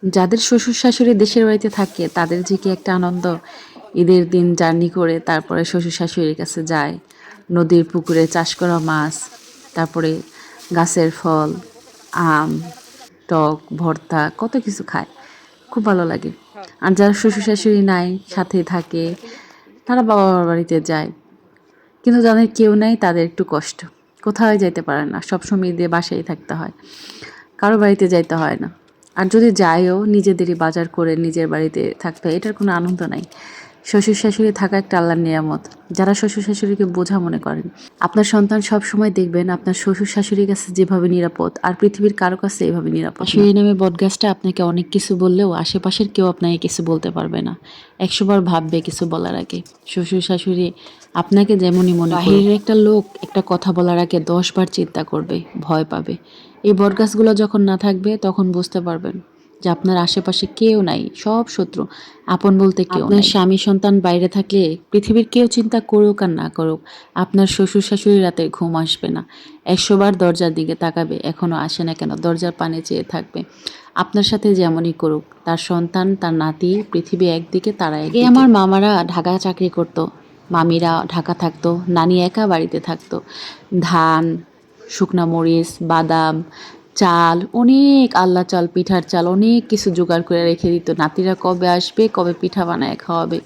যাদের শ্বশুর শাশুড়ি দেশের বাড়িতে থাকে তাদের যে কি একটা আনন্দ, ঈদের দিন জার্নি করে তারপরে শ্বশুর শাশুড়ির কাছে যায়, নদীর পুকুরে চাষ করা মাছ, তারপরে গাছের ফল, আম, টক ভর্তা কত কিছু খায়, খুব ভালো লাগে। আর যারা শ্বশুর শাশুড়ি নাই সাথে থাকে তারা বাবা মার বাড়িতে যায়, কিন্তু যাদের কেউ নাই তাদের একটু কষ্ট, কোথাও যেতে পারে না, সবসময় ঈদে বাসায় থাকতে হয়, কারো বাড়িতে যাইতে হয় না। আর যদি যায়ও নিজেদেরই বাজার করে নিজের বাড়িতে থাকতে হয়, এটার কোনো আনন্দ নাই। শ্বশুর শাশুড়ি থাকা একটা আল্লাহর নিয়ামত। যারা শ্বশুর শাশুড়িকে বোঝা মনে করেন, আপনার সন্তান সব সময় দেখবেন আপনার শ্বশুর শাশুড়ির কাছে যেভাবে নিরাপদ আর পৃথিবীর কারো কাছে এভাবে নিরাপদ। সেই নামে বটগাছটা আপনাকে অনেক কিছু বললেও আশেপাশের কেউ আপনাকে কিছু বলতে পারবে না, 100বার ভাববে কিছু বলার আগে। শ্বশুর শাশুড়ি আপনাকে যেমনই মনে করে, বাহিরের একটা লোক একটা কথা বলার আগে 10বার চিন্তা করবে, ভয় পাবে। এই বটগাছগুলো যখন না থাকবে তখন বুঝতে পারবেন যে আপনার আশেপাশে কেউ নাই, সব শত্রু, আপন বলতে কেউ নাই। আপনার স্বামী সন্তান বাইরে থাকলে পৃথিবীর কেউ চিন্তা করুক আর না করুক, আপনার শ্বশুর শাশুড়ি রাতে ঘুম আসবে না, 100বার দরজার দিকে তাকাবে, এখনো আসে না কেন, দরজার পানে চেয়ে থাকবে। আপনার সাথে যেমনই করুক, তার সন্তান তার নাতি পৃথিবী একদিকে, তারা একদিকে। আমার মামারা ঢাকা চাকরি করত, মামিরা ঢাকা থাকতো, নানি একা বাড়িতে থাকতো। ধান, শুকনা মরিচ, বাদাম, চাল, অনেক আল্লা চাল, পিঠার চাল, অনেক কিছু জোগাড় করে রেখে দিত। নাতিরা কবে আসবে, কবে পিঠা বানায় খাওয়াবে।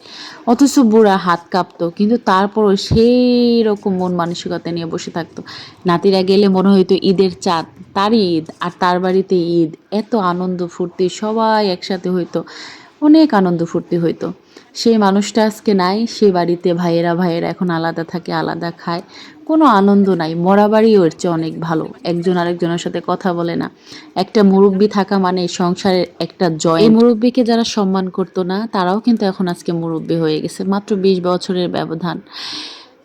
অথচ বুড়া হাত কাঁপতো, কিন্তু তারপরও সেই রকম মন মানসিকতা নিয়ে বসে থাকতো। নাতিরা গেলে মনে হইতো ঈদের চাঁদ, তারই ঈদ আর তার বাড়িতে ঈদ। এত আনন্দ ফুর্তি, সবাই একসাথে হইতো, অনেক আনন্দ ফুর্তি হইতো। সেই মানুষটা আজকে নাই, সেই বাড়িতে ভাইয়েরা ভাইয়েরা এখন আলাদা থাকে, আলাদা খায়, কোনো আনন্দ নাই। মরা বাড়ি ওর চেয়ে অনেক ভালো, একজন আরেকজনের সাথে কথা বলে না। একটা মুরব্বি থাকা মানে সংসারের একটা জয়। এই মুরব্বিকে যারা সম্মান করতো না তারাও কিন্তু এখন আজকে মুরব্বি হয়ে গেছে, মাত্র 20 বছরের ব্যবধান।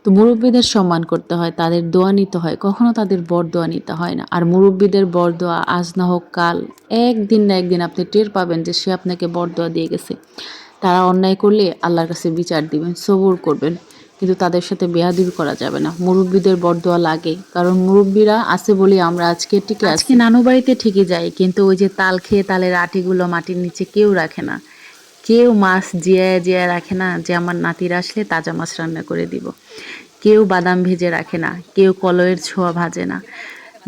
তো মুরব্বীদের সম্মান করতে হয়, তাদের দোয়া নিতে হয়, কখনো তাদের বরদোয়া নিতে হয় না। আর মুরব্বীদের বরদোয়া আজ না হোক কাল, একদিন না একদিন আপনি টের পাবেন যে সে আপনাকে বরদোয়া দিয়ে গেছে। তারা অন্যায় করলে আল্লাহর কাছে বিচার দিবেন, সবুর করবেন, কিন্তু তাদের সাথে বেয়াদবি করা যাবে না। মুরব্বীদের বরদোয়া লাগে, কারণ মুরব্বীরা আছে বলে আমরা আজকে টিকে আছি। আজকে নানু বাড়িতে ঠিকই যাই, কিন্তু ওই যে তাল খেয়ে তালের আটিগুলো মাটির নিচে কেউ রাখে না, কেউ মাছ জিয়ায় জিয়ায় রাখে না যে আমার নাতিরা আসলে তাজা মাছ রান্না করে দিব, কেউ বাদাম ভেজে রাখে না, কেউ কলয়ের ছোঁয়া ভাজে না।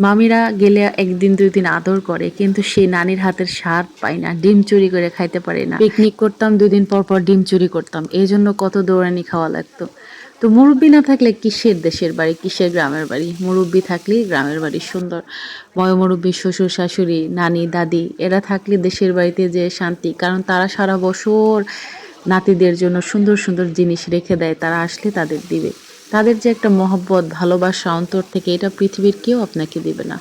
মামিরা গেলে একদিন 2 দিন আদর করে, কিন্তু সেই নানির হাতের স্বাদ পাই না, ডিম চুরি করে খাইতে পারি না। পিকনিক করতাম, 2 দিন পর পর ডিম চুরি করতাম, এই জন্য কত দৌড়ানি খাওয়া লাগতো। তো মুরব্বি না থাকলে কিসের দেশের বাড়ি, কিসের গ্রামের বাড়ি? মুরব্বি থাকলেই গ্রামের বাড়ি সুন্দর। মুরব্বি শ্বশুর শাশুড়ি নানি দাদি এরা থাকলে দেশের বাড়িতে যে শান্তি, কারণ তারা সারা বছর নাতিদের জন্য সুন্দর সুন্দর জিনিস রেখে দেয়, তারা আসলে তাদের দিবে। তাদের যে একটা মহব্বত ভালোবাসা অন্তর থেকে, এটা পৃথিবীর কেউ আপনাকে দিবে না।